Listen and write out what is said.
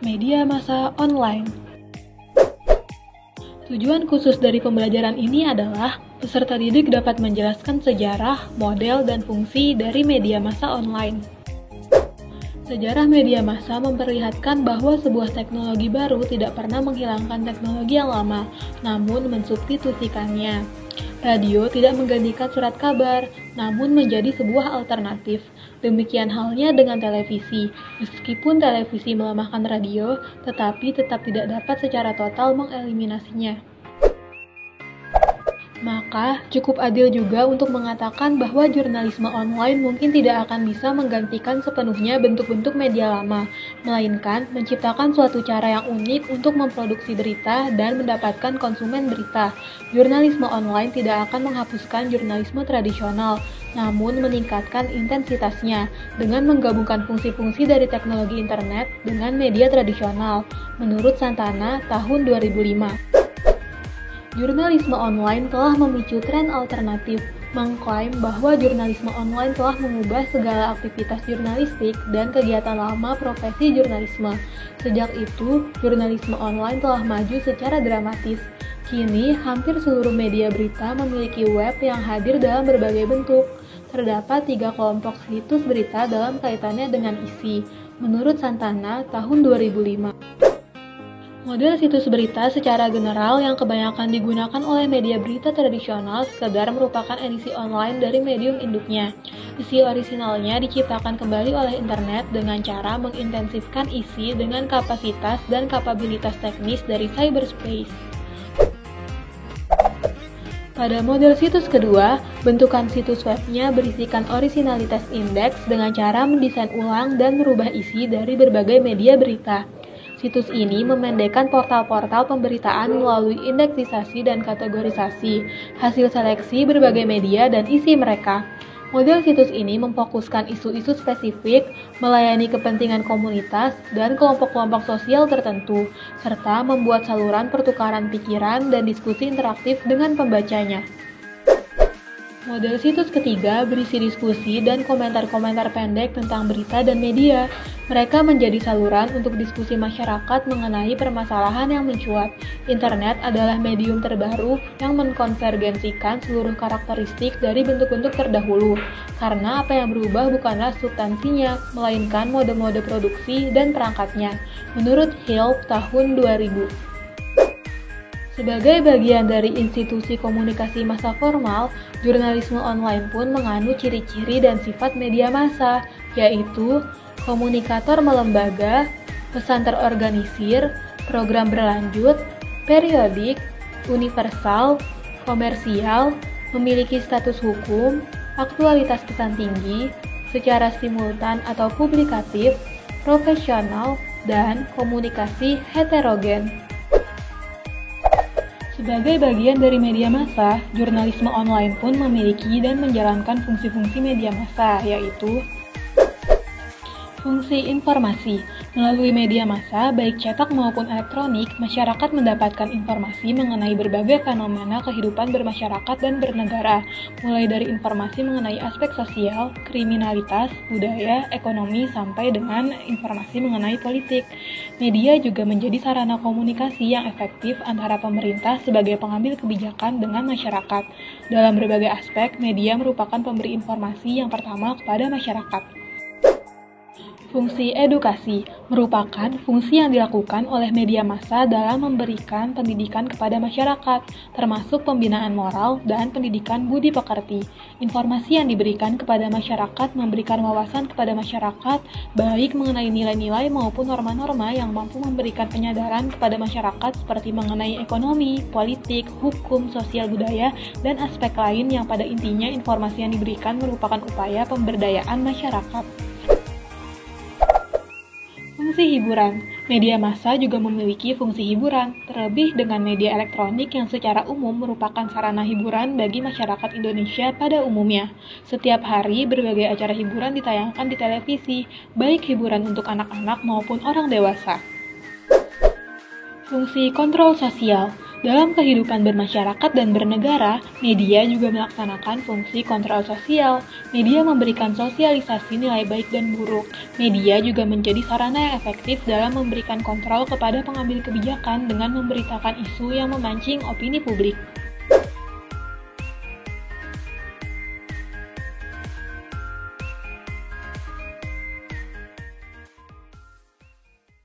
Media massa online. Tujuan khusus dari pembelajaran ini adalah peserta didik dapat menjelaskan sejarah, model, dan fungsi dari media massa online. Sejarah media massa memperlihatkan bahwa sebuah teknologi baru tidak pernah menghilangkan teknologi yang lama, namun mensubstitusikannya. Radio tidak menggantikan surat kabar, namun menjadi sebuah alternatif. Demikian halnya dengan televisi. Meskipun televisi melemahkan radio, tetapi tetap tidak dapat secara total mengeliminasinya. Maka, cukup adil juga untuk mengatakan bahwa jurnalisme online mungkin tidak akan bisa menggantikan sepenuhnya bentuk-bentuk media lama, melainkan menciptakan suatu cara yang unik untuk memproduksi berita dan mendapatkan konsumen berita. Jurnalisme online tidak akan menghapuskan jurnalisme tradisional, namun meningkatkan intensitasnya dengan menggabungkan fungsi-fungsi dari teknologi internet dengan media tradisional, menurut Santana tahun 2005. Jurnalisme online telah memicu tren alternatif, mengklaim bahwa jurnalisme online telah mengubah segala aktivitas jurnalistik dan kegiatan lama profesi jurnalisme. Sejak itu, jurnalisme online telah maju secara dramatis. Kini, hampir seluruh media berita memiliki web yang hadir dalam berbagai bentuk. Terdapat 3 kelompok situs berita dalam kaitannya dengan isi, menurut Santana tahun 2005. Model situs berita secara general yang kebanyakan digunakan oleh media berita tradisional sekedar merupakan edisi online dari medium induknya. Isi orisinalnya diciptakan kembali oleh internet dengan cara mengintensifkan isi dengan kapasitas dan kapabilitas teknis dari cyberspace. Pada model situs kedua, bentukan situs webnya berisikan originalitas indeks dengan cara mendesain ulang dan merubah isi dari berbagai media berita. Situs ini memendekkan portal-portal pemberitaan melalui indeksisasi dan kategorisasi, hasil seleksi berbagai media dan isi mereka. Model situs ini memfokuskan isu-isu spesifik, melayani kepentingan komunitas dan kelompok-kelompok sosial tertentu, serta membuat saluran pertukaran pikiran dan diskusi interaktif dengan pembacanya. Model situs ketiga berisi diskusi dan komentar-komentar pendek tentang berita dan media. Mereka menjadi saluran untuk diskusi masyarakat mengenai permasalahan yang mencuat. Internet adalah medium terbaru yang mengkonvergensikan seluruh karakteristik dari bentuk-bentuk terdahulu. Karena apa yang berubah bukanlah substansinya, melainkan mode-mode produksi dan perangkatnya. Menurut Hill tahun 2000. Sebagai bagian dari institusi komunikasi massa formal, jurnalisme online pun mengandung ciri-ciri dan sifat media massa, yaitu komunikator melembaga, pesan terorganisir, program berlanjut, periodik, universal, komersial, memiliki status hukum, aktualitas pesan tinggi, secara simultan atau publikatif, profesional, dan komunikasi heterogen. Sebagai bagian dari media massa, jurnalisme online pun memiliki dan menjalankan fungsi-fungsi media massa, yaitu fungsi informasi. Melalui media massa, baik cetak maupun elektronik, masyarakat mendapatkan informasi mengenai berbagai fenomena kehidupan bermasyarakat dan bernegara, mulai dari informasi mengenai aspek sosial, kriminalitas, budaya, ekonomi, sampai dengan informasi mengenai politik. Media juga menjadi sarana komunikasi yang efektif antara pemerintah sebagai pengambil kebijakan dengan masyarakat. Dalam berbagai aspek, media merupakan pemberi informasi yang pertama kepada masyarakat. Fungsi edukasi merupakan fungsi yang dilakukan oleh media massa dalam memberikan pendidikan kepada masyarakat, termasuk pembinaan moral dan pendidikan budi pekerti. Informasi yang diberikan kepada masyarakat memberikan wawasan kepada masyarakat, baik mengenai nilai-nilai maupun norma-norma yang mampu memberikan penyadaran kepada masyarakat seperti mengenai ekonomi, politik, hukum, sosial budaya, dan aspek lain yang pada intinya informasi yang diberikan merupakan upaya pemberdayaan masyarakat. Fungsi hiburan. Media massa juga memiliki fungsi hiburan, terlebih dengan media elektronik yang secara umum merupakan sarana hiburan bagi masyarakat Indonesia pada umumnya. Setiap hari, berbagai acara hiburan ditayangkan di televisi, baik hiburan untuk anak-anak maupun orang dewasa. Fungsi kontrol sosial. Dalam kehidupan bermasyarakat dan bernegara, media juga melaksanakan fungsi kontrol sosial. Media memberikan sosialisasi nilai baik dan buruk. Media juga menjadi sarana yang efektif dalam memberikan kontrol kepada pengambil kebijakan dengan memberitakan isu yang memancing opini publik.